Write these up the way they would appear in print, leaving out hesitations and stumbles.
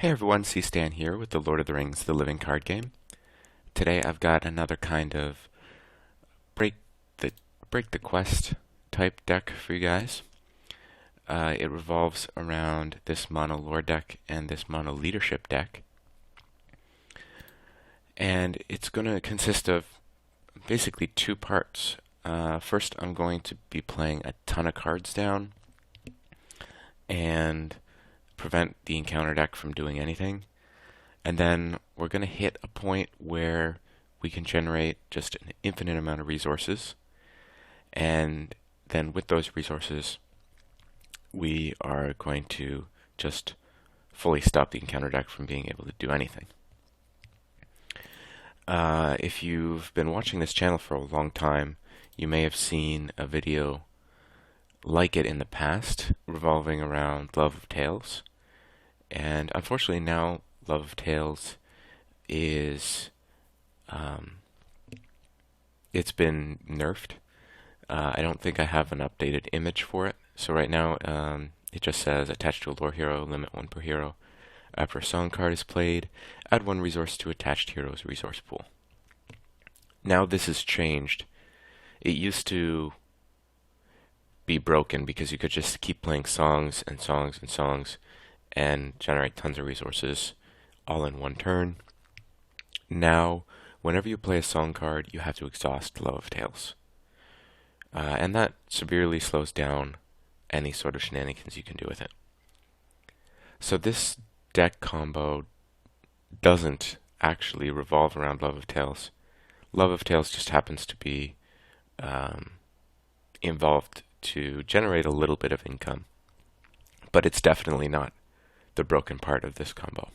Hey everyone, C-Stan here with the Lord of the Rings The Living Card Game. Today I've got another kind of break the break the quest type deck for you guys. It revolves around this mono lore deck and this mono leadership deck. And it's going to consist of basically two parts. First, I'm going to be playing a ton of cards down and prevent the encounter deck from doing anything. And then we're going to hit a point where we can generate just an infinite amount of resources. And then with those resources, we are going to just fully stop the encounter deck from being able to do anything. If you've been watching this channel for a long time, you may have seen a video like it in the past revolving around Love of Tales. And unfortunately now Love of Tales is it's been nerfed. I don't think I have an updated image for it. So right now it just says attached to a lore hero, limit 1 per hero. After a song card is played, add 1 resource to attached hero's resource pool. Now this has changed. It used to be broken because you could just keep playing songs and songs and songs and generate tons of resources all in one turn. Now, whenever you play a song card, you have to exhaust Love of Tales. And that severely slows down any sort of shenanigans you can do with it. So this deck combo doesn't actually revolve around Love of Tales. Love of Tales just happens to be involved to generate a little bit of income, but it's definitely not the broken part of this combo.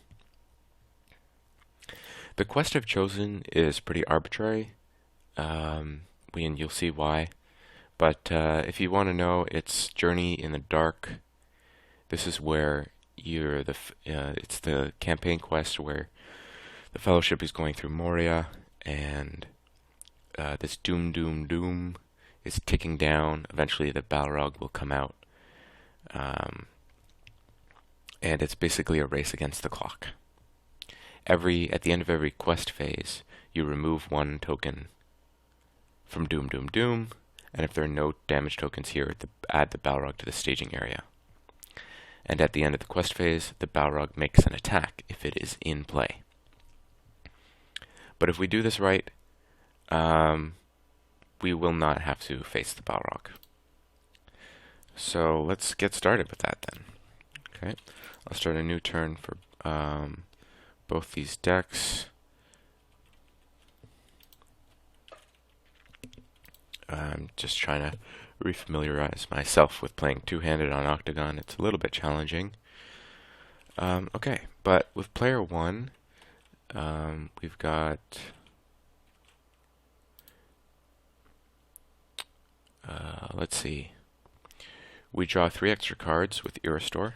The quest I've chosen is pretty arbitrary, and you'll see why. But if you want to know, it's Journey in the Dark. This is where it's the campaign quest where the Fellowship is going through Moria, and this doom is ticking down. Eventually the Balrog will come out. And it's basically a race against the clock. At the end of every quest phase, you remove 1 token from Doom, and if there are no damage tokens here, add the Balrog to the staging area. And at the end of the quest phase, the Balrog makes an attack if it is in play. But if we do this right, we will not have to face the Balrog. So let's get started with that then. Okay, I'll start a new turn for both these decks. I'm just trying to refamiliarize myself with playing two-handed on Octagon. It's a little bit challenging. Okay, but with player 1, we've got let's see. We draw 3 extra cards with Irrestore.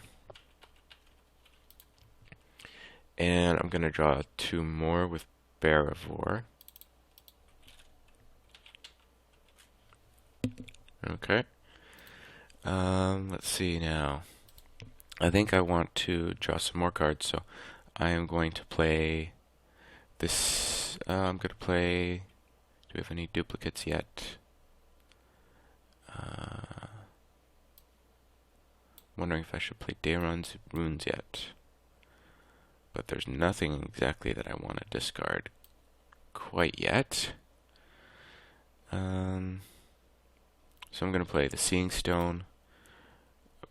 And I'm going to draw 2 more with Barivore. Okay. Let's see now. I think I want to draw some more cards, so I am going to play this. I'm going to play. Do we have any duplicates yet? Wondering if I should play Daeron's Runes yet. But there's nothing exactly that I want to discard quite yet. So I'm going to play the Seeing Stone,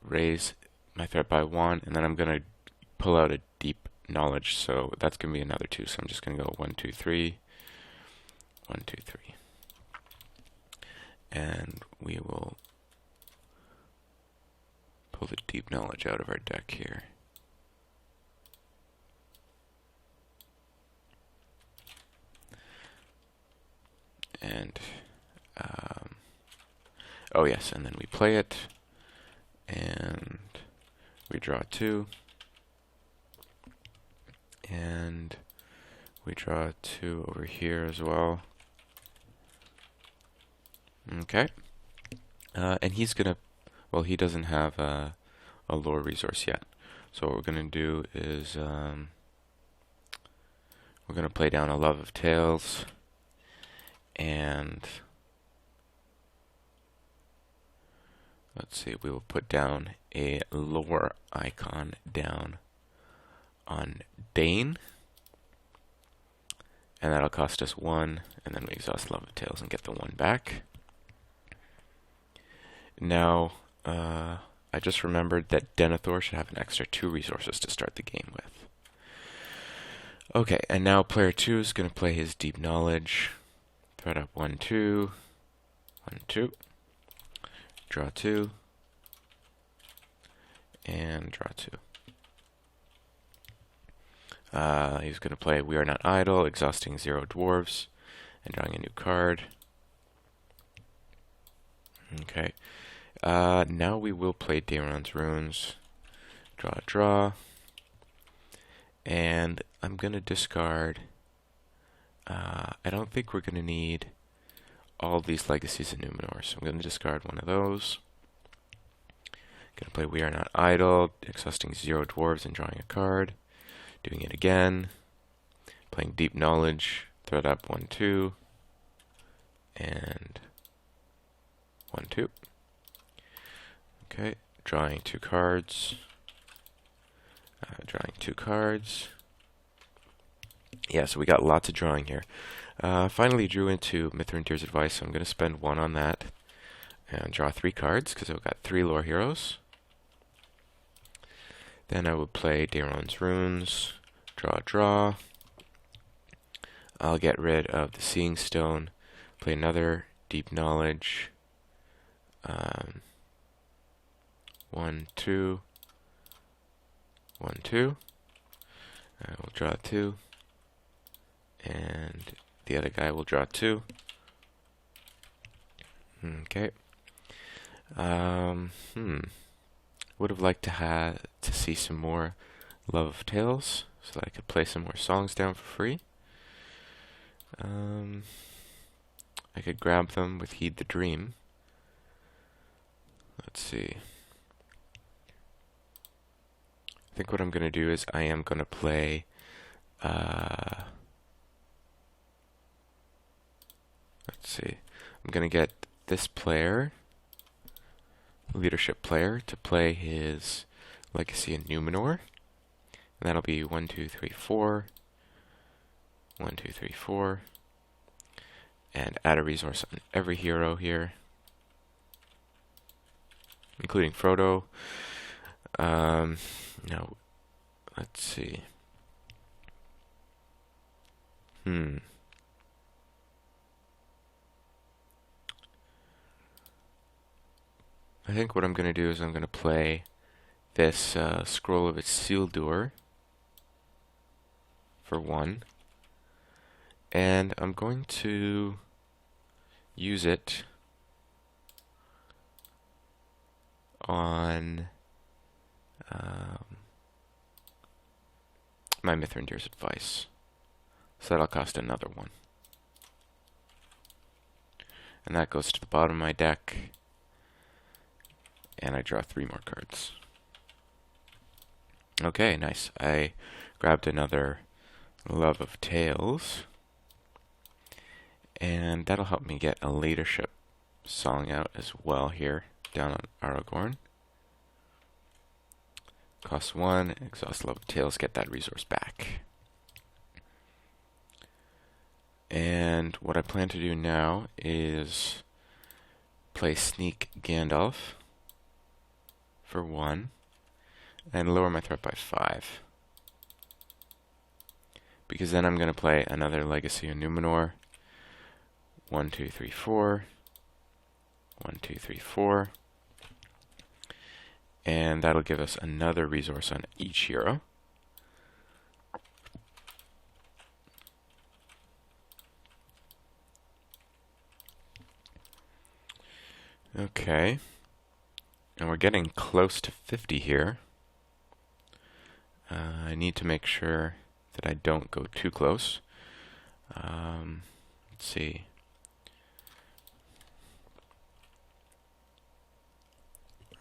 raise my threat by 1, and then I'm going to pull out a Deep Knowledge, so that's going to be another 2. So I'm just going to go 1, 2, 3, 1, 2, 3. And we will pull the Deep Knowledge out of our deck here. And oh yes, and then we play it, and we draw 2, and we draw 2 over here as well. Okay, and he's gonna, well, he doesn't have a lore resource yet, So what we're going to do is we're going to play down a Love of Tales, and let's see, we will put down a lore icon down on Dane, and that'll cost us 1, and then we exhaust Love of Tales and get the 1 back. Now, I just remembered that Denethor should have an extra 2 resources to start the game with. Okay, and now player 2 is going to play his Deep Knowledge. Threat up 1, 2, 1, 2, draw 2, and draw 2. He's going to play We Are Not Idle, exhausting 0 dwarves, and drawing a new card. Okay. Now we will play Daeron's Runes. Draw. And I'm going to discard. I don't think we're going to need all these Legacies of Numenor, so I'm going to discard one of those. Going to play We Are Not Idle, exhausting 0 dwarves and drawing a card. Doing it again. Playing Deep Knowledge, threat up 1, 2, and 1, 2. Okay, drawing 2 cards. Drawing 2 cards. Yeah, so we got lots of drawing here. Finally drew into Mithrandir's Advice, so I'm going to spend 1 on that. And draw 3 cards, because I've got 3 lore heroes. Then I would play Daeron's Runes. Draw. I'll get rid of the Seeing Stone. Play another Deep Knowledge. 1, 2. 1, 2. I will draw 2. And the other guy will draw 2. Okay. Would have liked to see some more Love of Tales, so that I could play some more songs down for free. I could grab them with Heed the Dream. Let's see. I think what I'm going to do is I am going to play let's see. I'm going to get this player, leadership player, to play his Legacy in Numenor. And that'll be 1, 2, 3, 4. 1, 2, 3, 4. And add a resource on every hero here, including Frodo. No, let's see. I think what I'm going to do is I'm going to play this Scroll of Isildur for 1. And I'm going to use it on my Mithrandir's Advice. So that'll cost another 1. And that goes to the bottom of my deck. And I draw 3 more cards. Okay, nice. I grabbed another Love of Tales. And that'll help me get a leadership song out as well here, down on Aragorn. Cost 1, exhaust Love of Tales, get that resource back. And what I plan to do now is play Sneak Gandalf for 1, and lower my threat by 5. Because then I'm going to play another Legacy of Numenor. 1, 2, 3, 4. 1, 2, 3, 4. And that'll give us another resource on each hero. Okay. And we're getting close to 50 here. I need to make sure that I don't go too close. Let's see.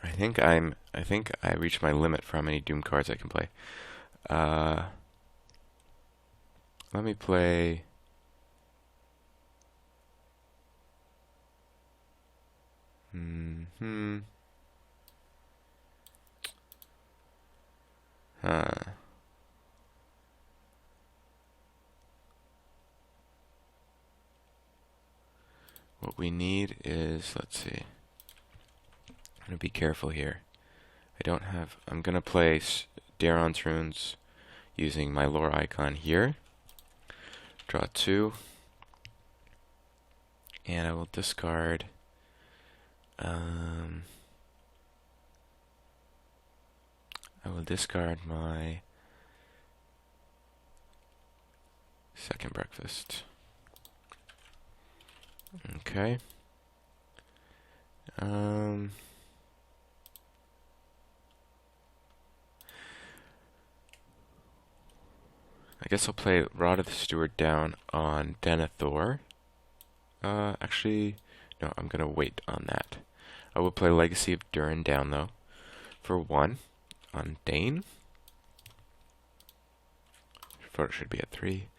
I think I reached my limit for how many Doom cards I can play. Uh, Let me play. Hmm. Huh. What we need is, let's see. I'm gonna be careful here. I'm gonna play Daron's runes using my lore icon here. Draw 2. And I will discard. I will discard my second breakfast. Okay. I guess I'll play Rod of the Steward down on Denethor. Actually, no, I'm gonna wait on that. I will play Legacy of Durin down though for 1 on Dane. Photo should be at 3.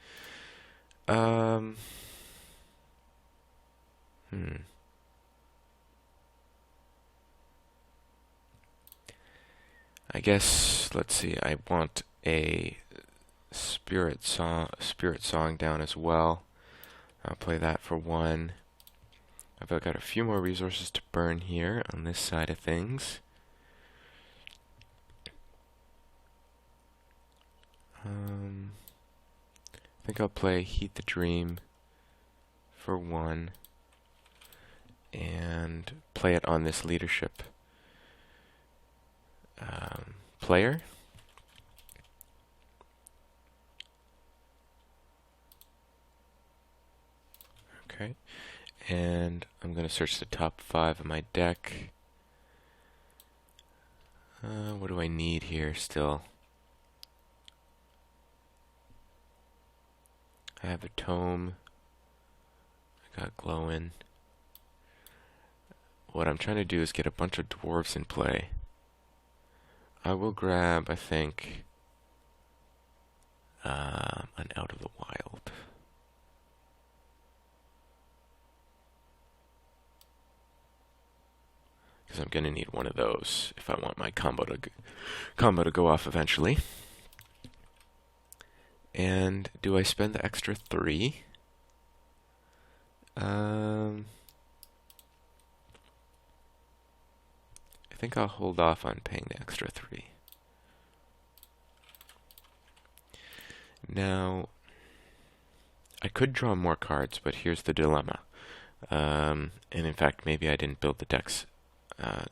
I guess, let's see, I want a spirit song down as well. I'll play that for 1. I've got a few more resources to burn here on this side of things. I think I'll play Heat the Dream for 1 and play it on this leadership player. Okay, and I'm going to search the top 5 of my deck. What do I need here still? I have a tome. I got glowing. What I'm trying to do is get a bunch of dwarves in play. I will grab, I think, an Out of the Wild. Because I'm going to need one of those if I want my combo to go off eventually. And do I spend the extra 3? I think I'll hold off on paying the extra 3. Now, I could draw more cards, but here's the dilemma. And in fact, maybe I didn't build the decks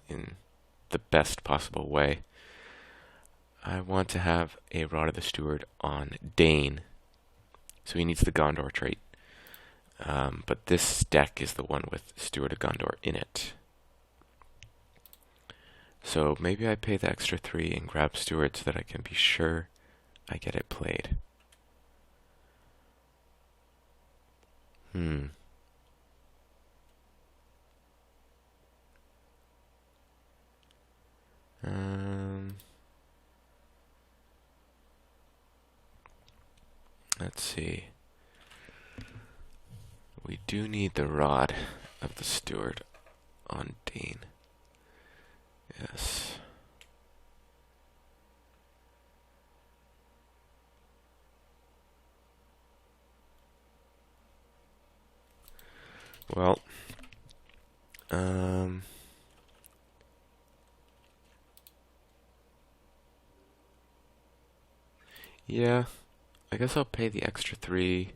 in the best possible way. I want to have a Rod of the Steward on Dane, so he needs the Gondor trait. But this deck is the one with Steward of Gondor in it. So maybe I pay the extra 3 and grab Steward so that I can be sure I get it played. Let's see. We do need the Rod of the Steward on Dane. Yes. Well, yeah, I guess I'll pay the extra 3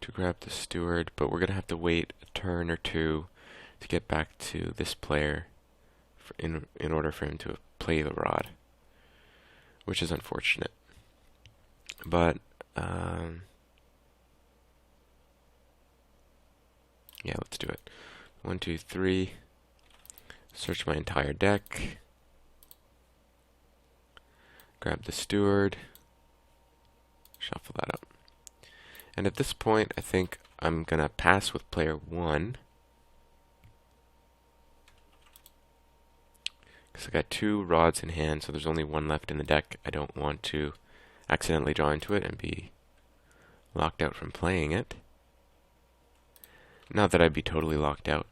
to grab the Steward, but we're gonna have to wait a turn or 2 to get back to this player in order for him to play the Rod, which is unfortunate. But yeah, let's do it. 1, 2, 3. Search my entire deck. Grab the Steward. Shuffle that up. And at this point, I think I'm gonna pass with player 1. because I got 2 rods in hand, so there's only 1 left in the deck. I don't want to accidentally draw into it and be locked out from playing it. Not that I'd be totally locked out,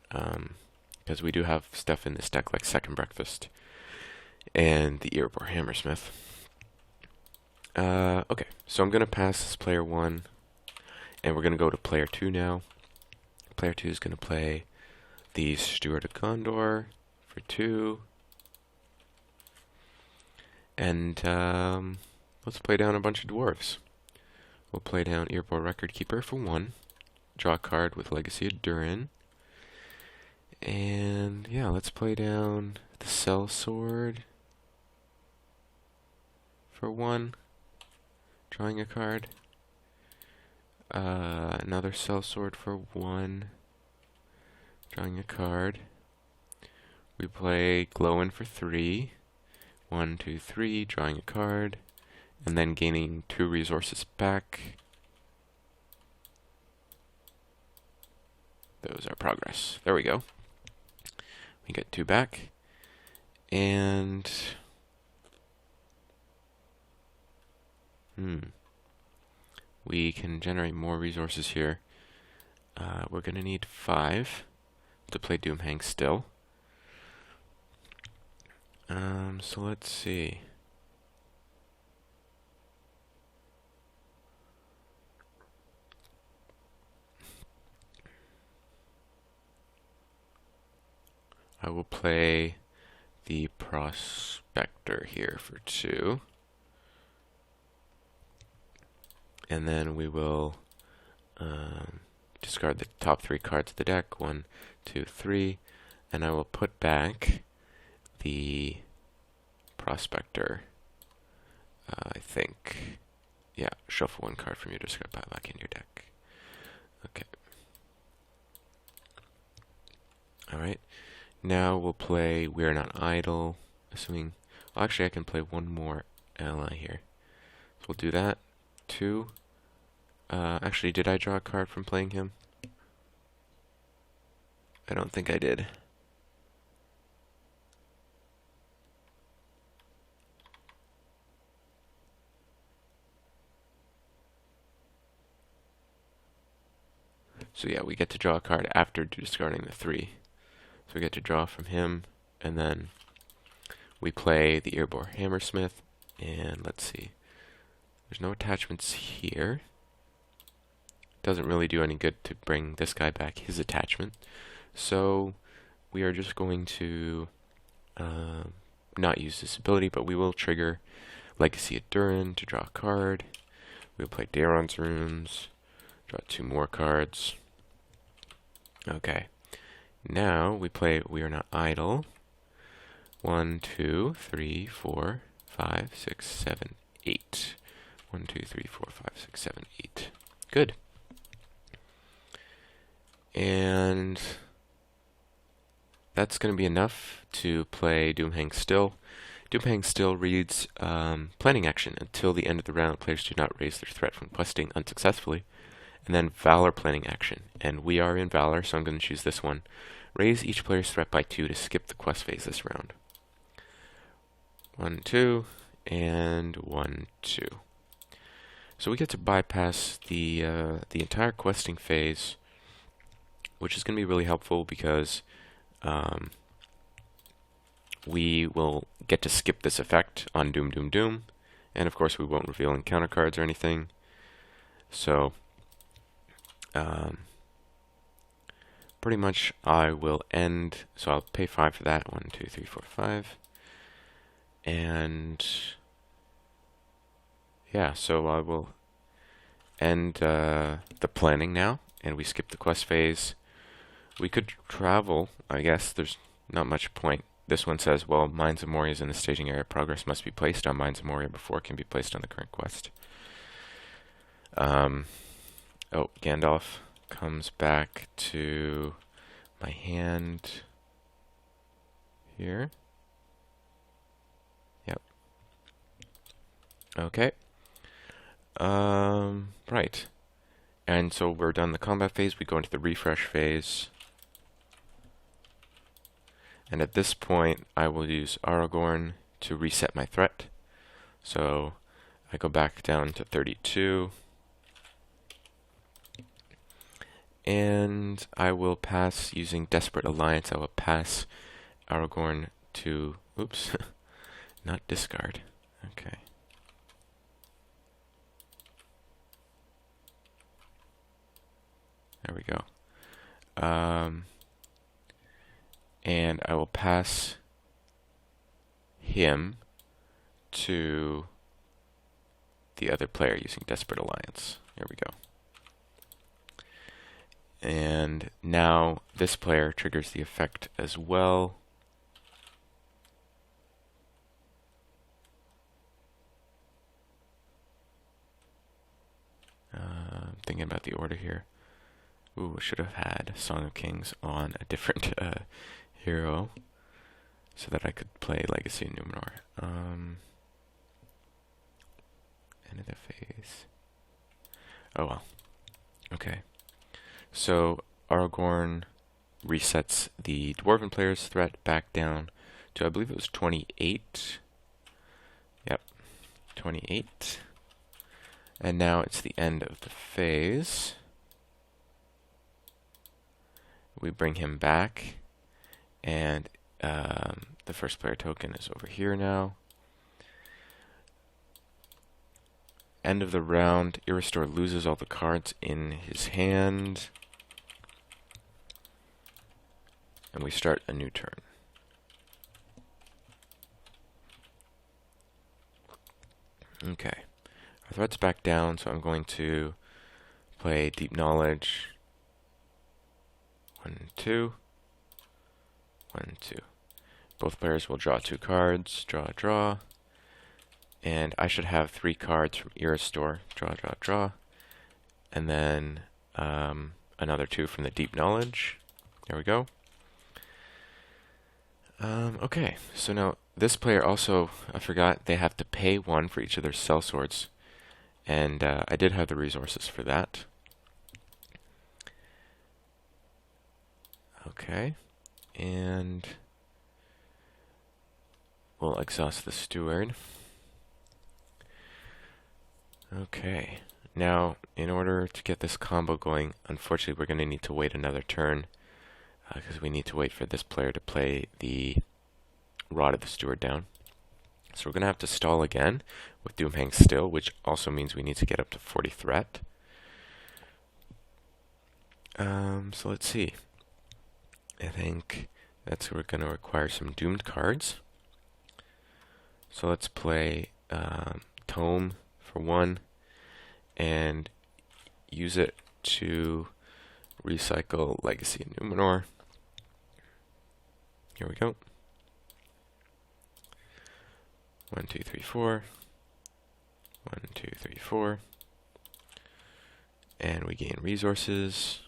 because we do have stuff in this deck like Second Breakfast and the Erebor Hammersmith. Okay, so I'm going to pass this player 1, and we're going to go to player 2 now. Player 2 is going to play the Steward of Gondor for 2. And let's play down a bunch of dwarves. We'll play down Erebor Record Keeper for 1. Draw a card with Legacy of Durin. And yeah, let's play down the Sellsword for 1. Drawing a card. Another Sellsword for 1. Drawing a card. We play Glowin for 3. 1, 2, 3. Drawing a card. And then gaining 2 resources back. Those are progress. There we go. We get 2 back. And we can generate more resources here. We're going to need 5 to play Doomhang still. So let's see. I will play the Prospector here for 2. And then we will discard the top 3 cards of the deck. 1, 2, 3. And I will put back the Prospector. I think. Yeah, shuffle 1 card from your discard pile back into your deck. Okay. Alright. Now we'll play We're Not Idle. Assuming. Well, actually, I can play 1 more ally here. So we'll do that. 2. Actually, did I draw a card from playing him? I don't think I did. So yeah, we get to draw a card after discarding the 3. So we get to draw from him, and then we play the Erebor Hammersmith, and let's see. There's no attachments here. Doesn't really do any good to bring this guy back his attachment. So we are just going to not use this ability, but we will trigger Legacy of Durin to draw a card. We'll play Daeron's Runes, draw 2 more cards. Okay. Now we play We Are Not Idle. 1, 2, 3, 4, 5, 6, 7, 8. 1, 2, 3, 4, 5, 6, 7, 8. Good. And that's going to be enough to play Doomhang Still. Doomhang Still reads planning action. Until the end of the round, players do not raise their threat from questing unsuccessfully. And then Valor planning action. And we are in Valor, so I'm going to choose this one. Raise each player's threat by 2 to skip the quest phase this round. 1, 2, and 1, 2. So we get to bypass the entire questing phase, which is going to be really helpful because we will get to skip this effect on Doom, Doom, Doom. And of course we won't reveal encounter cards or anything. So pretty much I will end, so I'll pay 5 for that. 1, 2, 3, 4, 5. And yeah, so I will end the planning now, and we skip the quest phase. We could travel, I guess. There's not much point. This one says, well, Mines of Moria is in the staging area. Progress must be placed on Mines of Moria before it can be placed on the current quest. Oh, Gandalf comes back to my hand here. Yep. Okay. Right. And so we're done the combat phase. We go into the refresh phase. And at this point, I will use Aragorn to reset my threat. So I go back down to 32. And I will pass, using Desperate Alliance, I will pass Aragorn to, oops, not discard. Okay. There we go. And I will pass him to the other player using Desperate Alliance. Here we go. And now this player triggers the effect as well. I'm thinking about the order here. Ooh, I should have had Song of Kings on a different hero so that I could play Legacy of Numenor. End of the phase. Oh well. Okay. So Aragorn resets the Dwarven player's threat back down to, I believe it was 28. Yep, 28. And now it's the end of the phase. We bring him back, and the first player token is over here now. End of the round, Iristor loses all the cards in his hand. And we start a new turn. Okay. Our threat's back down, so I'm going to play Deep Knowledge. 1, 2. 1, 2. Both players will draw 2 cards. Draw. And I should have 3 cards from Iristor. Draw. And then another 2 from the Deep Knowledge. There we go. Okay, so now this player also, I forgot, they have to pay 1 for each of their sellswords. And I did have the resources for that. Okay, and we'll exhaust the steward. Okay, now in order to get this combo going, unfortunately we're going to need to wait another turn because we need to wait for this player to play the Rod of the Steward down. So we're going to have to stall again with Doomhang still, which also means we need to get up to 40 threat. So let's see. I think that's we're going to require some doomed cards. So let's play Tome for 1 and use it to recycle Legacy of Numenor. Here we go. 1, 2, 3, 4. 1, 2, 3, 4. And we gain resources.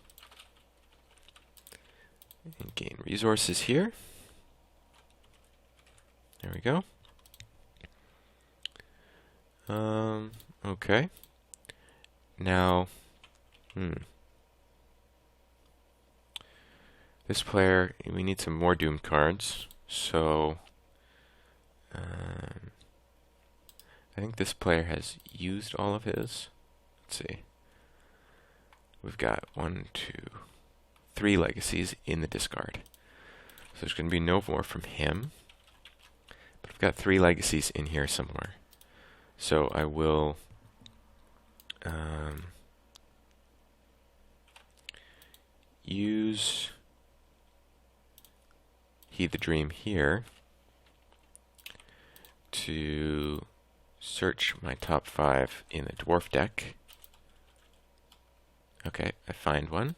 And gain resources here. There we go. Okay. Now, this player, we need some more doomed cards. So, I think this player has used all of his. Let's see. We've got 1, 2, 3 legacies in the discard. So there's going to be no more from him. But I've got 3 legacies in here somewhere. So I will use Heed the Dream here to search my top 5 in the dwarf deck. Okay, I find one.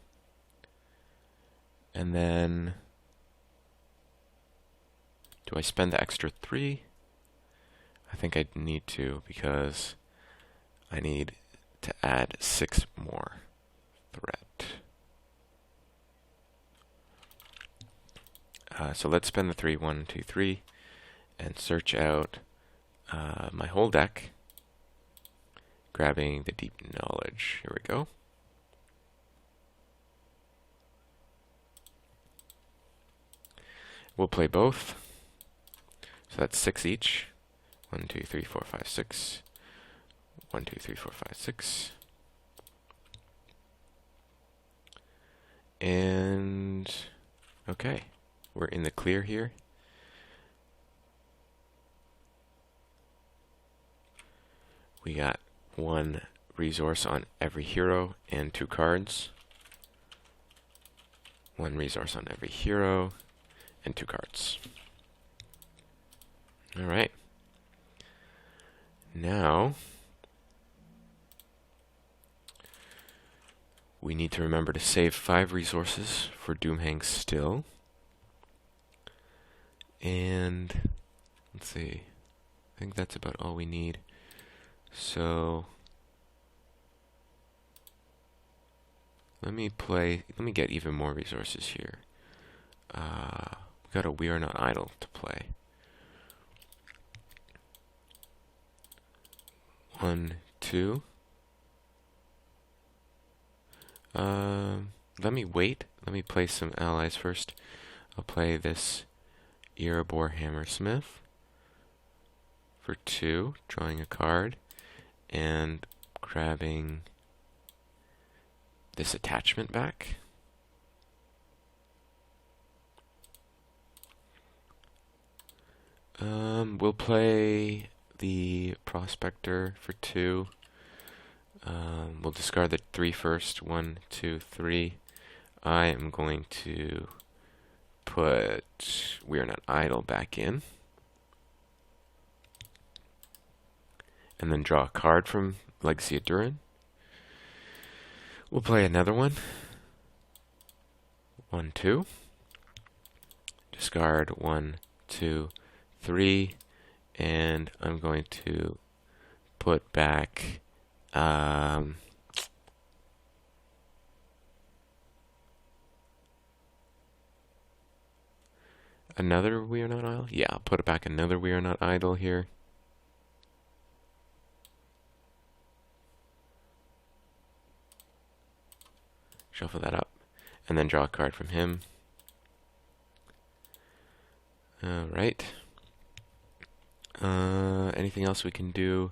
And then, do I spend the extra 3? I think I need to, because I need to add 6 more threat. So let's spend the 3, 1, 2, 3, and search out my whole deck, grabbing the Deep Knowledge. Here we go. We'll play both. So that's 6 each. 1, 2, 3, 4, 5, 6. 1, 2, 3, 4, 5, 6. And okay, we're in the clear here. We got 1 resource on every hero and 2 cards. 1 resource on every hero and 2 cards. Alright. Now, we need to remember to save 5 resources for Doomhang Still. And, let's see, I think that's about all we need. So, let me get even more resources here. We got a We Are Not Idle to play. 1, 2. Let me wait. Let me play some allies first. I'll play this Erebor Hammersmith for 2, drawing a card, and grabbing this attachment back. We'll play the Prospector for 2. We'll discard the 3 first. 1, 2, 3. I am going to put We Are Not Idle back in. And then draw a card from Legacy of Durin. We'll play another one. 1, 2. Discard 1, 2, 3. And I'm going to put back another We Are Not Idle? Yeah, I'll put back another We Are Not Idle here. Shuffle that up. And then draw a card from him. Alright. Anything else we can do?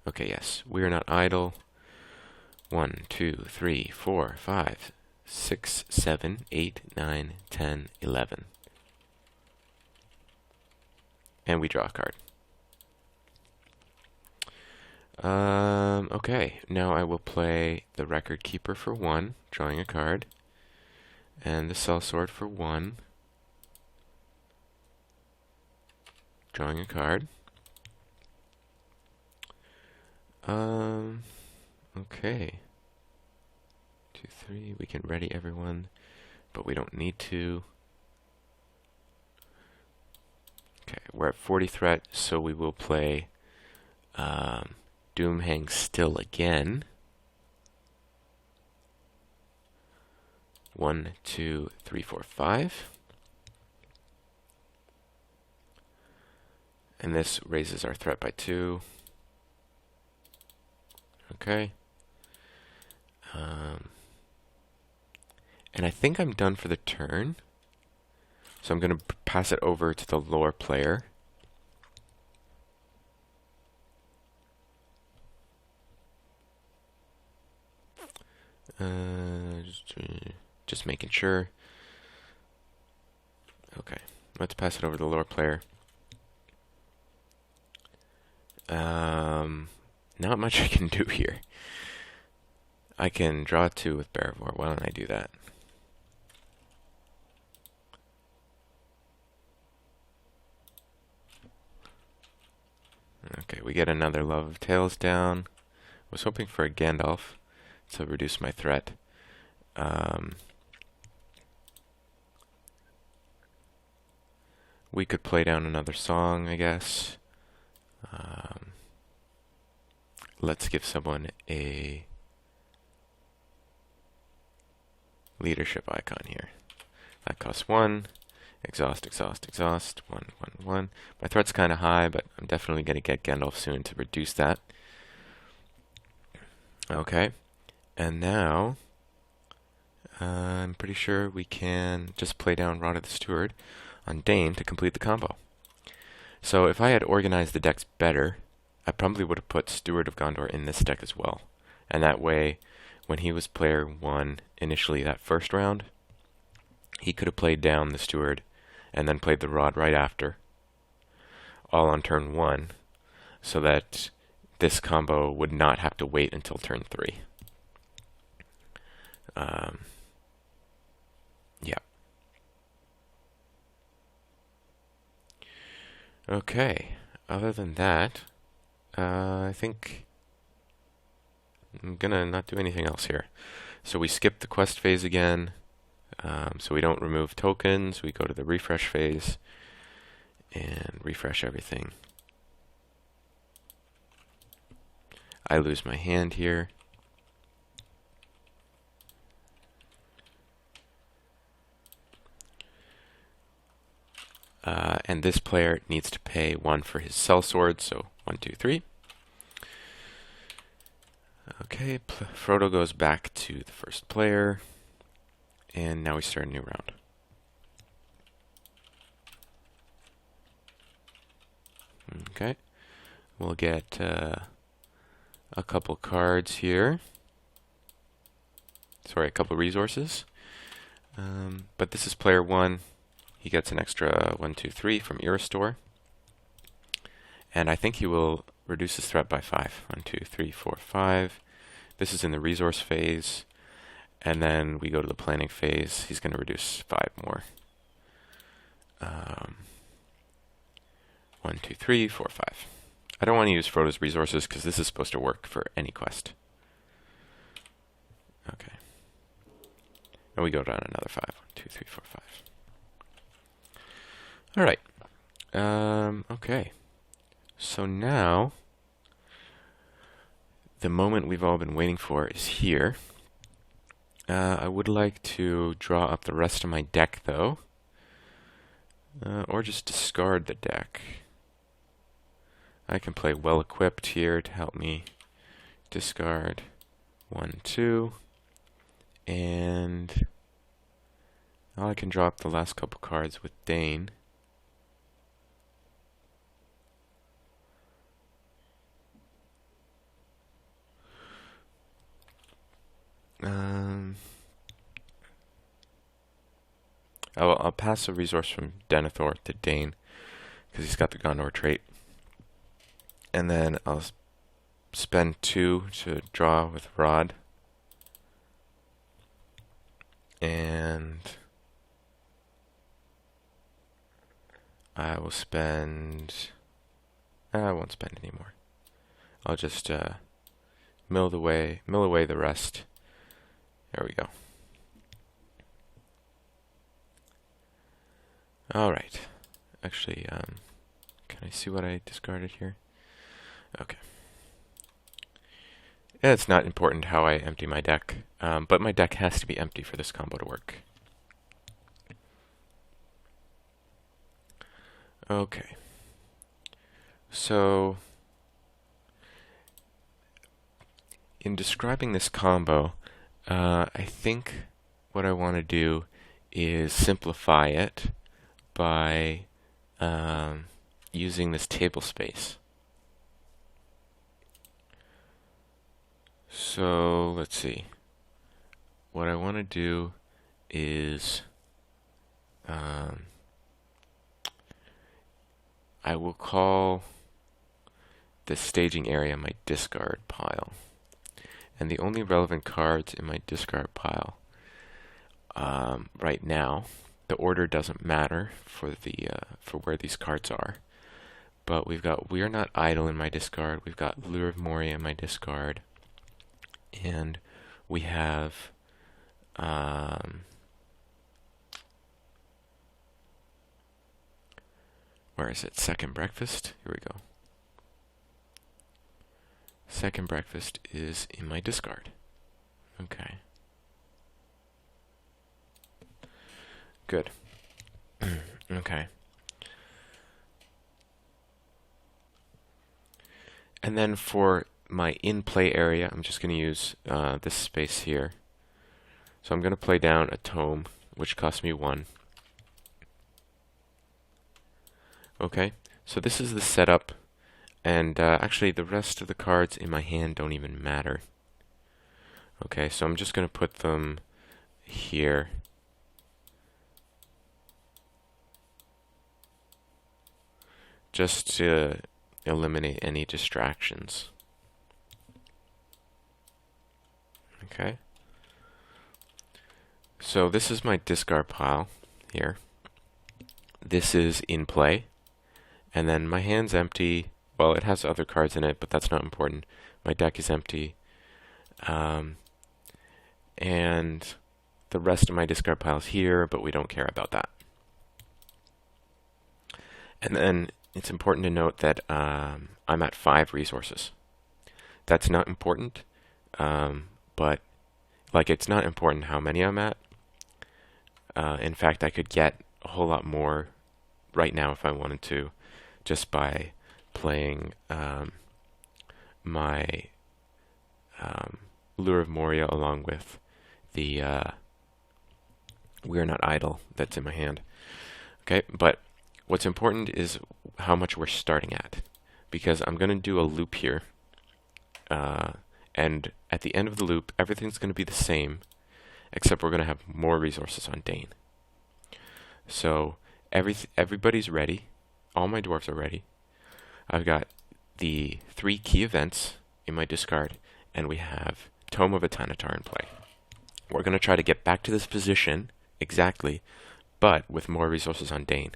Okay, yes. We Are Not Idle. 1, 2, 3, 4, 5, 6, 7, 8, 9, 10, 11. And we draw a card. Okay, now I will play the Record Keeper for 1, drawing a card, and the Sellsword for 1, drawing a card. Okay. 2, 3, we can ready everyone, but we don't need to. Okay, we're at 40 threat, so we will play Doomhang Still again. 1, 2, 3, 4, 5. And this raises our threat by 2. Okay. And I think I'm done for the turn. So I'm going to pass it over to the lore player. Just making sure. Okay, let's pass it over to the lore player. Not much I can do here. I can draw 2 with Barivore. Why don't I do that? Okay, we get another Love of Tales down. I was hoping for a Gandalf to reduce my threat. We could play down another song, I guess. Let's give someone a leadership icon here. That costs 1. Exhaust, exhaust, exhaust. 1, 1, 1. My threat's kind of high, but I'm definitely going to get Gandalf soon to reduce that. Okay. And now, I'm pretty sure we can just play down Rod of the Steward. on Dane to complete the combo. So if I had organized the decks better, I probably would have put Steward of Gondor in this deck as well. And that way, when he was player 1 initially that first round, he could have played down the Steward and then played the Rod right after, all on turn 1, so that this combo would not have to wait until turn 3. Yeah. Okay. Other than that, I think I'm gonna not do anything else here. So we skip the quest phase again. So we don't remove tokens. We go to the refresh phase and refresh everything. I lose my hand here. And this player needs to pay 1 for his sellsword, so 1, 2, 3. Okay, Frodo goes back to the first player, and now we start a new round. Okay, we'll get a couple cards here. Sorry, a couple resources. But this is player 1. He gets an extra 1, 2, 3 from Irrestore. And I think he will reduce his threat by 5. 1, 2, 3, 4, 5. This is in the resource phase. And then we go to the planning phase. He's going to reduce 5 more. 1, 2, 3, 4, 5. I don't want to use Frodo's resources because this is supposed to work for any quest. Okay. And we go down another 5. 1, 2, 3, 4, 5. Alright. Okay. So now, the moment we've all been waiting for is here. I would like to draw up the rest of my deck, though. Or just discard the deck. I can play well-equipped here to help me discard 1, 2. And now I can drop the last couple cards with Dane. I'll pass a resource from Denethor to Dane because he's got the Gondor trait. And then I'll spend 2 to draw with Rod. And I will spend... I won't spend any more. I'll just mill away the rest. There we go. Alright. Actually, can I see what I discarded here? Okay. Yeah, it's not important how I empty my deck, but my deck has to be empty for this combo to work. Okay. So, in describing this combo, I think what I want to do is simplify it by using this table space. So let's see. What I want to do is I will call this staging area my discard pile. And the only relevant cards in my discard pile right now, the order doesn't matter for where these cards are. But we've got We Are Not Idle in my discard. We've got Lure of Moria in my discard. And we have where is it? Second Breakfast. Here we go. Second Breakfast is in my discard. Okay. Good. Okay. And then for my in-play area, I'm just going to use this space here. So I'm going to play down a tome, which costs me 1. Okay, so this is the setup, and actually the rest of the cards in my hand don't even matter. Okay, so I'm just going to put them here. Just to eliminate any distractions. Okay. So this is my discard pile here. This is in play. And then my hand's empty. Well, it has other cards in it, but that's not important. My deck is empty. And the rest of my discard pile is here, but we don't care about that. And then it's important to note that I'm at 5 resources. That's not important, but like it's not important how many I'm at. In fact, I could get a whole lot more right now if I wanted to, just by playing my Lure of Moria along with the We Are Not Idle that's in my hand. Okay, but what's important is how much we're starting at, because I'm going to do a loop here, and at the end of the loop, everything's going to be the same, except we're going to have more resources on Dane. So everybody's ready. All my dwarves are ready. I've got the 3 key events in my discard, and we have Tome of a Tanatar in play. We're going to try to get back to this position exactly, but with more resources on Dane.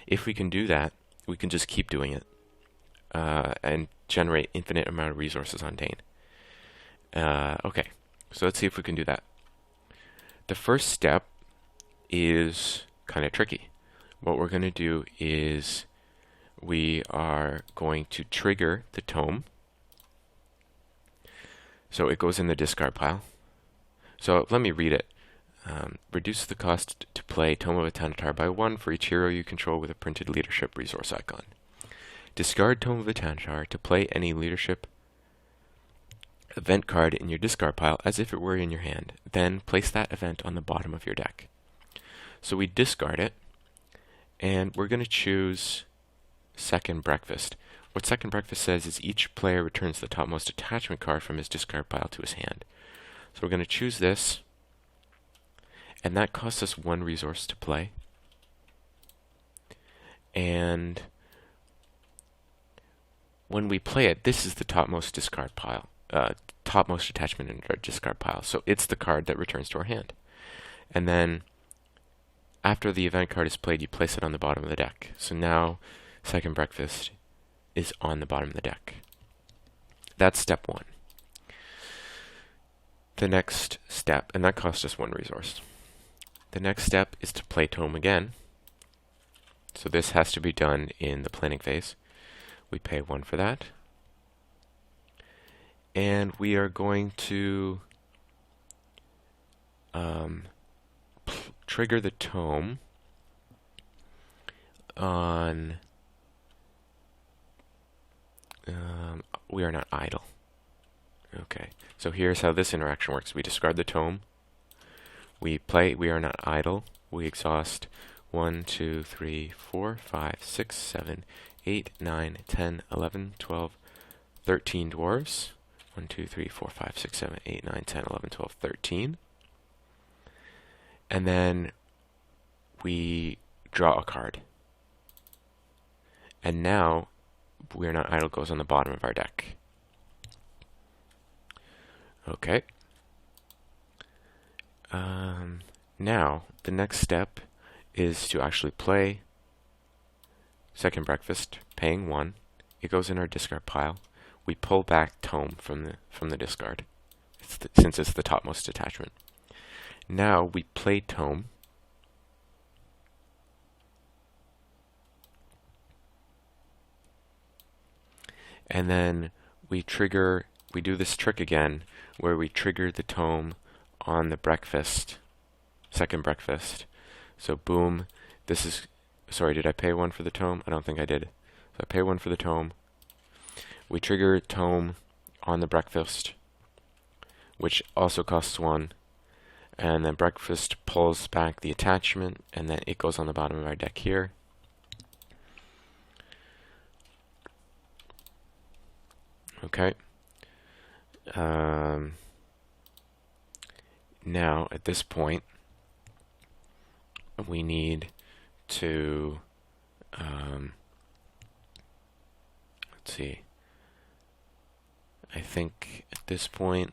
If we can do that, we can just keep doing it and generate infinite amount of resources on Dane. Okay, so let's see if we can do that. The first step is kind of tricky. What we're going to do is we are going to trigger the tome. So it goes in the discard pile. So let me read it. Reduce the cost to play Tome of a Tanatar by 1 for each hero you control with a printed leadership resource icon. Discard Tome of a Tanatar to play any leadership event card in your discard pile as if it were in your hand. Then place that event on the bottom of your deck. So we discard it, and we're going to choose Second Breakfast. What Second Breakfast says is each player returns the topmost attachment card from his discard pile to his hand. So we're going to choose this, and that costs us 1 resource to play. And when we play it, this is the topmost discard pile, topmost attachment in our discard pile. So it's the card that returns to our hand. And then after the event card is played, you place it on the bottom of the deck. So now Second Breakfast is on the bottom of the deck. That's step 1. The next step, and that costs us 1 resource. The next step is to play Tome again. So this has to be done in the planning phase. We pay 1 for that. And we are going to trigger the tome on We Are Not Idle. Okay, so here's how this interaction works. We discard the tome. We play We Are Not Idle. We exhaust 1, 2, 3, 4, 5, 6, 7, 8, 9, 10, 11, 12, 13 dwarves. 1, 2, 3, 4, 5, 6, 7, 8, 9, 10, 11, 12, 13. And then we draw a card. And now We Are Not Idle goes on the bottom of our deck. Okay. Now, the next step is to actually play Second Breakfast, paying 1. It goes in our discard pile. We pull back Tome from the discard, since it's the topmost attachment. Now we play Tome. And then we do this trick again, where we trigger the tome on the breakfast, Second Breakfast. So boom, sorry, did I pay 1 for the tome? I don't think I did. So I pay 1 for the tome. We trigger tome on the breakfast, which also costs 1. And then breakfast pulls back the attachment, and then it goes on the bottom of our deck here. Okay. Now, at this point, we need to, let's see, I think at this point,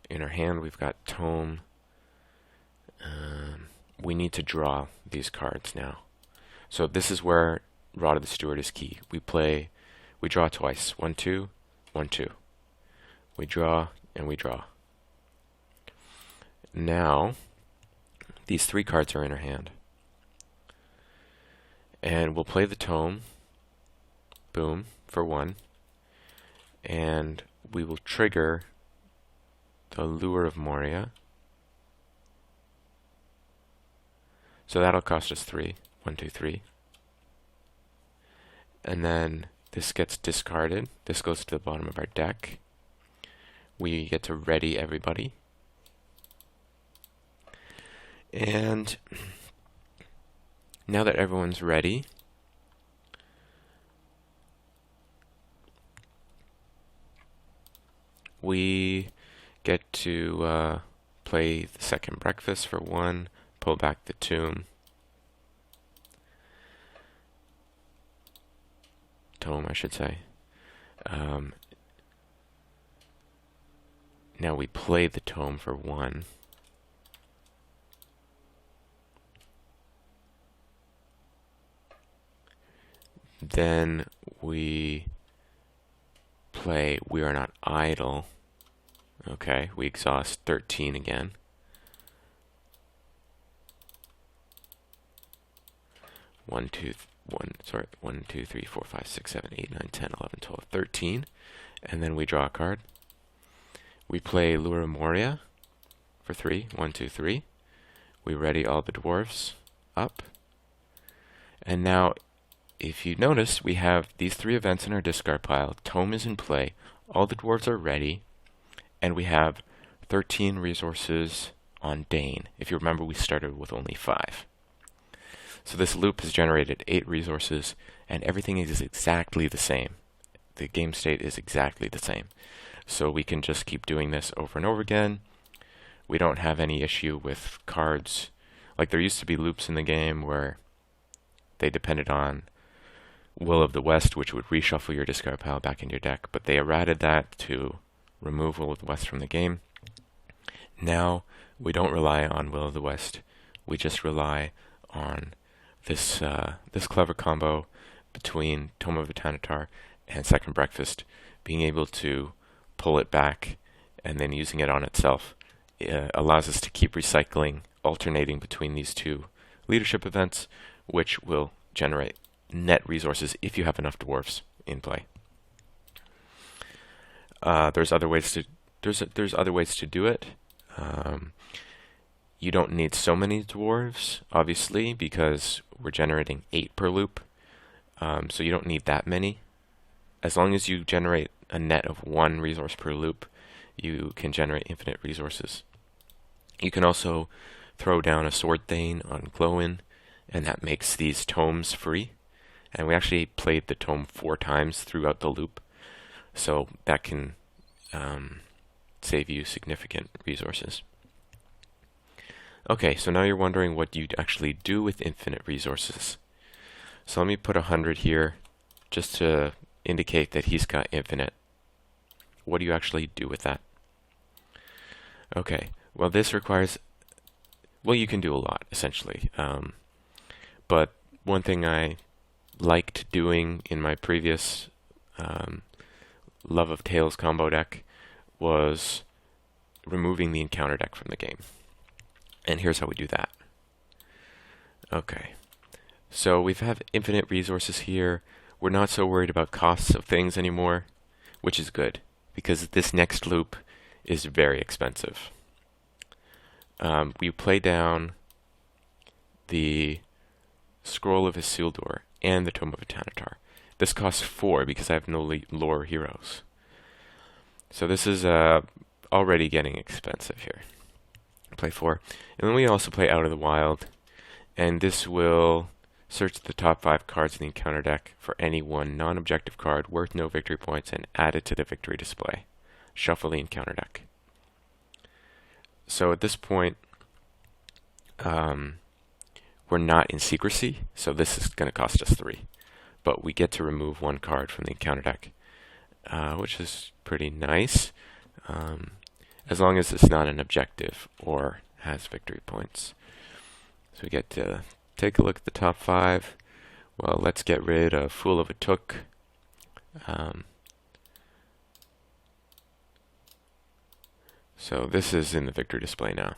in our hand we've got Tome. We need to draw these cards now. So this is where Rod of the Steward is key. We draw twice. 1, 2, 1, 2. We draw and we draw. Now, these 3 cards are in our hand. And we'll play the Tome, boom, for 1. And we will trigger the Lure of Moria. So that'll cost us 3. 1, 2, 3. And then this gets discarded. This goes to the bottom of our deck. We get to ready everybody. And now that everyone's ready, we get to play the second breakfast for 1, pull back the Tome, I should say. Now we play the Tome for 1. Then we play We Are Not Idle. Okay, we exhaust 13 again. One, two, 3, 4, 5, 6, 7, 8, 9, 10, 11, 12, 13. And then we draw a card. We play Lure of Moria for 3. 1, 2, 3. We ready all the dwarves up. And now, if you notice, we have these 3 events in our discard pile. Tome is in play. All the dwarves are ready. And we have 13 resources on Dane. If you remember, we started with only 5. So this loop has generated 8 resources, and everything is exactly the same. The game state is exactly the same. So we can just keep doing this over and over again. We don't have any issue with cards. Like there used to be loops in the game where they depended on Will of the West, which would reshuffle your discard pile back into your deck, but they errated that to remove Will of the West from the game. Now we don't rely on Will of the West. We just rely on this clever combo between Tome of Etanatar and Second Breakfast, being able to pull it back and then using it on itself allows us to keep recycling, alternating between these 2 leadership events, which will generate net resources if you have enough dwarves in play. There's other ways to do it. You don't need so many dwarves, obviously, because we're generating 8 per loop. So you don't need that many. As long as you generate a net of 1 resource per loop, you can generate infinite resources. You can also throw down a Sword Thane on Glowin, and that makes these tomes free. And we actually played the tome 4 times throughout the loop, so that can save you significant resources. Okay, so now you're wondering what you'd actually do with infinite resources. So let me put 100 here just to indicate that he's got infinite. What do you actually do with that? Okay, well this requires, well you can do a lot essentially. But one thing I liked doing in my previous Love of Tales combo deck was removing the encounter deck from the game. And here's how we do that. Okay, so we have infinite resources here. We're not so worried about costs of things anymore, which is good, because this next loop is very expensive. We play down the Scroll of Isildur and the Tome of Etanatar. This costs 4 because I have no lore heroes. So this is already getting expensive here. Play 4. And then we also play Out of the Wild, and this will Search the top 5 cards in the encounter deck for any one non-objective card worth no victory points and add it to the victory display. Shuffle the encounter deck. So at this point, we're not in secrecy, so this is going to cost us 3. But we get to remove 1 card from the encounter deck, which is pretty nice, as long as it's not an objective or has victory points. So we get to take a look at the top 5. Well, let's get rid of Fool of a Took. So this is in the victory display now.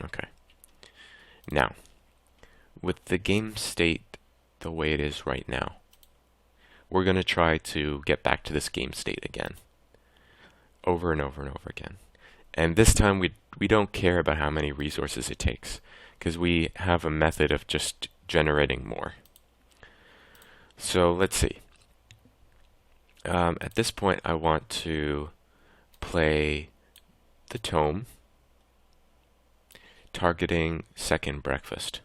Okay. Now, with the game state the way it is right now, we're going to try to get back to this game state again. Over and over and over again. And this time we don't care about how many resources it takes, because we have a method of just generating more. So let's see. At this point I want to play the tome, targeting Second Breakfast.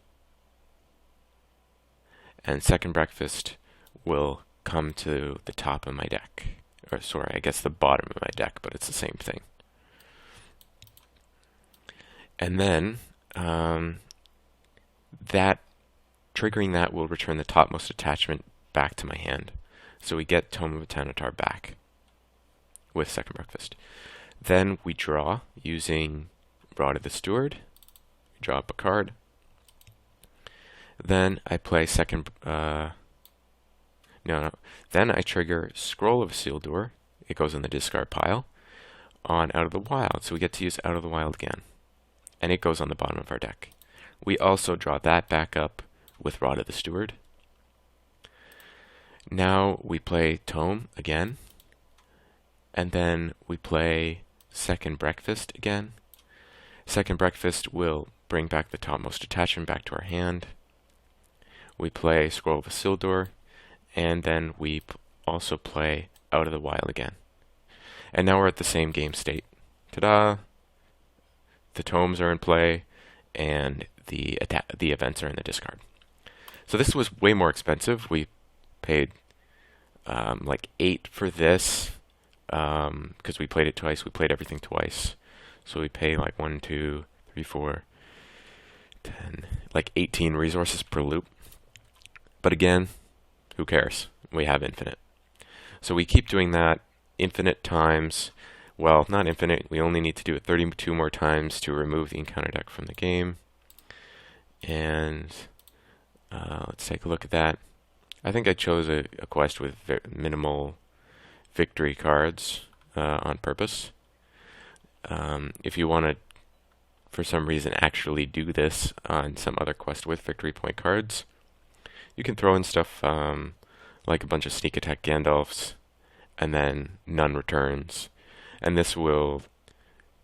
And Second Breakfast will come to the top of my deck. Or sorry, I guess the bottom of my deck, but it's the same thing. And then triggering that will return the topmost attachment back to my hand. So we get Tome of Tanatar back with Second Breakfast. Then we draw using Rod of the Steward. We draw up a card. Then I play Then I trigger Scroll of Isildur. It goes in the discard pile on Out of the Wild. So we get to use Out of the Wild again. And it goes on the bottom of our deck. We also draw that back up with Rod of the Steward. Now we play Tome again. And then we play Second Breakfast again. Second Breakfast will bring back the topmost attachment back to our hand. We play Scroll of Isildur. And then we also play Out of the Wild again. And now we're at the same game state. Ta-da! The tomes are in play, and the events are in the discard. So this was way more expensive. We paid like 8 for this, because we played it twice. We played everything twice. So we pay like 1, 2, 3, 4, 10, like 18 resources per loop. But again, who cares? We have infinite. So we keep doing that infinite times. Well, not infinite. We only need to do it 32 more times to remove the encounter deck from the game. And let's take a look at that. I think I chose a quest with minimal victory cards on purpose. If you want to, for some reason, actually do this on some other quest with victory point cards, you can throw in stuff like a bunch of sneak attack Gandalfs, and then none returns. And this will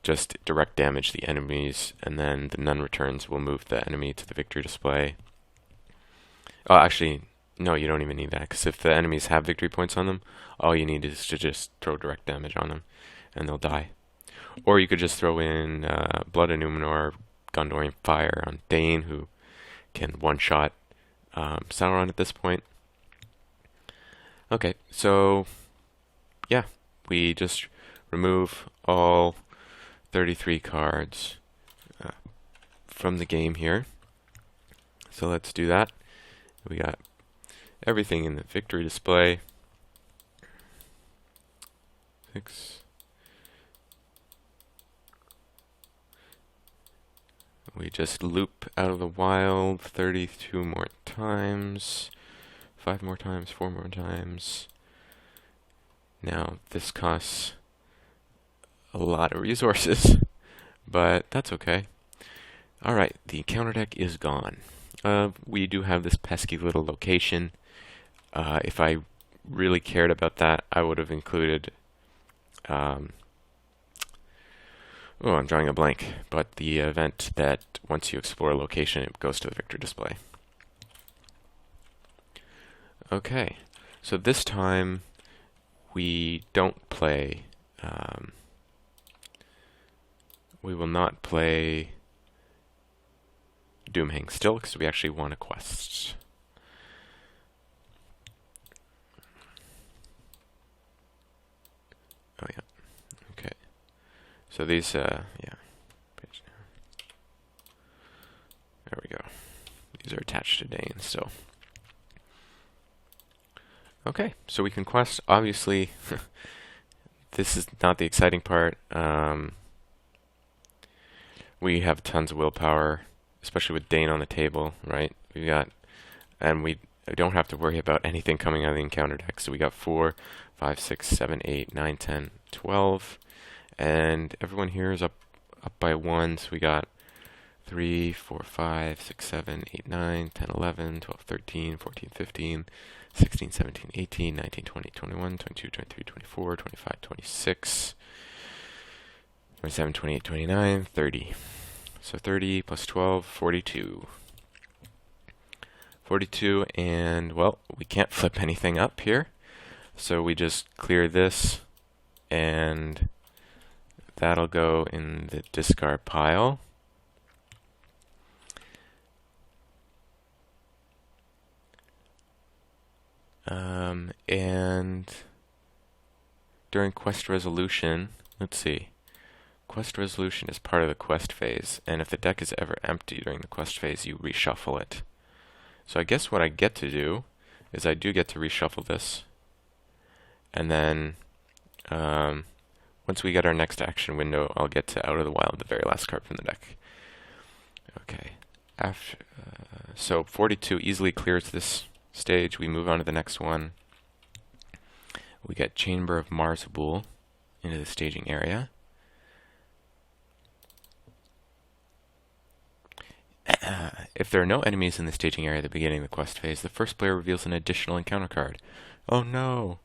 just direct damage the enemies, and then the none returns will move the enemy to the victory display. Oh, actually, no, you don't even need that, because if the enemies have victory points on them, all you need is to just throw direct damage on them, and they'll die. Or you could just throw in Blood of Numenor, Gondorian Fire on Dane, who can one-shot Sauron at this point. Okay, so yeah, we just remove all 33 cards from the game here. So let's do that. We got everything in the victory display. 6. We just loop Out of the Wild 32 more times, 5 more times, 4 more times. Now this costs a lot of resources, but that's okay. Alright, the counter deck is gone. We do have this pesky little location. If I really cared about that, I would have included oh, I'm drawing a blank, but the event that once you explore a location, it goes to the victory display. Okay, so this time we don't play, we will not play, dooming still because we actually won a quest. Oh yeah. Okay. So these, yeah. Page down. There we go. These are attached to Dane still. Okay, so we can quest. Obviously, this is not the exciting part. We have tons of willpower, especially with Dane on the table, right? And we don't have to worry about anything coming out of the encounter deck. So we got 4, 5, 6, 7, 8, 9, 10, 12, and everyone here is up by 1. So we got 3, 4, 5, 6, 7, 8, 9, 10, 11, 12, 13, 14, 15, 16, 17, 18, 19, 20, 21, 22, 23, 24, 25, 26, 27, 28, 29, 30. So 30 plus 12, 42. 42, and, well, we can't flip anything up here. So we just clear this, and that'll go in the discard pile. And during quest resolution, let's see. Quest resolution is part of the quest phase, and if the deck is ever empty during the quest phase, you reshuffle it. So I guess what I get to do is I do get to reshuffle this, and then once we get our next action window, I'll get to Out of the Wild, the very last card from the deck. Okay. So 42 easily clears this stage. We move on to the next one. We get Chamber of Marzabul into the staging area. If there are no enemies in the staging area at the beginning of the quest phase, the first player reveals an additional encounter card. Oh no!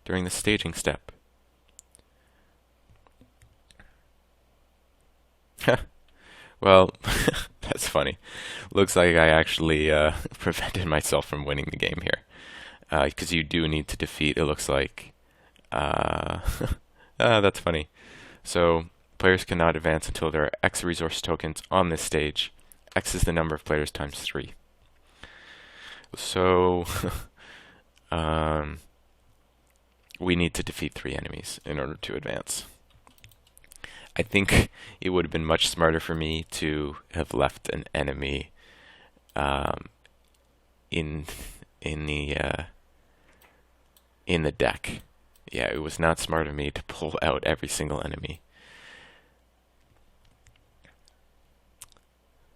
During the staging step. Well, that's funny. Looks like I actually prevented myself from winning the game here. Because you do need to defeat, it looks like... that's funny. So, players cannot advance until there are X resource tokens on this stage. X is the number of players times 3. So, we need to defeat 3 enemies in order to advance. I think it would have been much smarter for me to have left an enemy in the deck. Yeah, it was not smart of me to pull out every single enemy.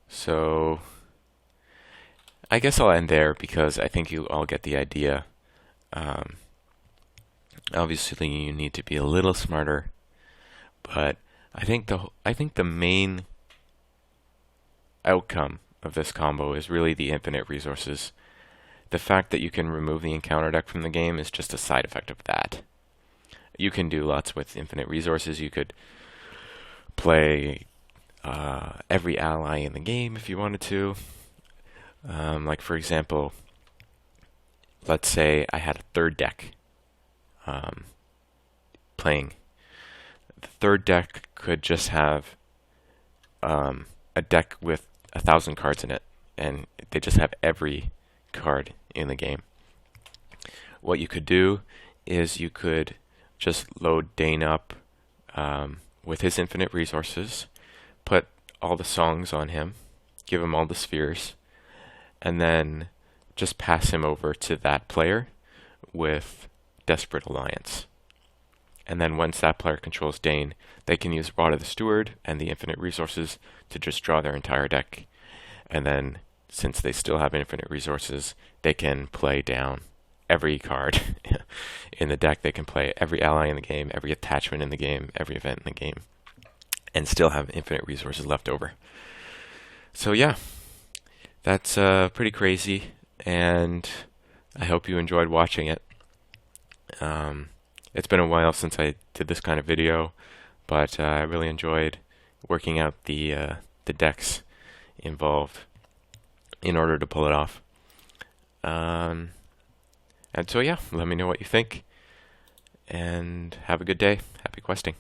So I guess I'll end there because I think you all get the idea. Obviously, you need to be a little smarter, but I think the main outcome of this combo is really the infinite resources. The fact that you can remove the encounter deck from the game is just a side effect of that. You can do lots with infinite resources. You could play every ally in the game if you wanted to. Like, for example, let's say I had a third deck playing. The third deck could just have a deck with 1,000 cards in it, and they just have every card in the game. What you could do is you could just load Dane up with his infinite resources, put all the songs on him, give him all the spheres, and then just pass him over to that player with Desperate Alliance. And then once that player controls Dane, they can use Rod of the Steward and the infinite resources to just draw their entire deck. And then, since they still have infinite resources, they can play down every card in the deck. They can play every ally in the game, every attachment in the game, every event in the game, and still have infinite resources left over. So yeah, that's pretty crazy, and I hope you enjoyed watching it. It's been a while since I did this kind of video, but I really enjoyed working out the decks involved in order to pull it off. And so yeah, let me know what you think, and have a good day. Happy questing.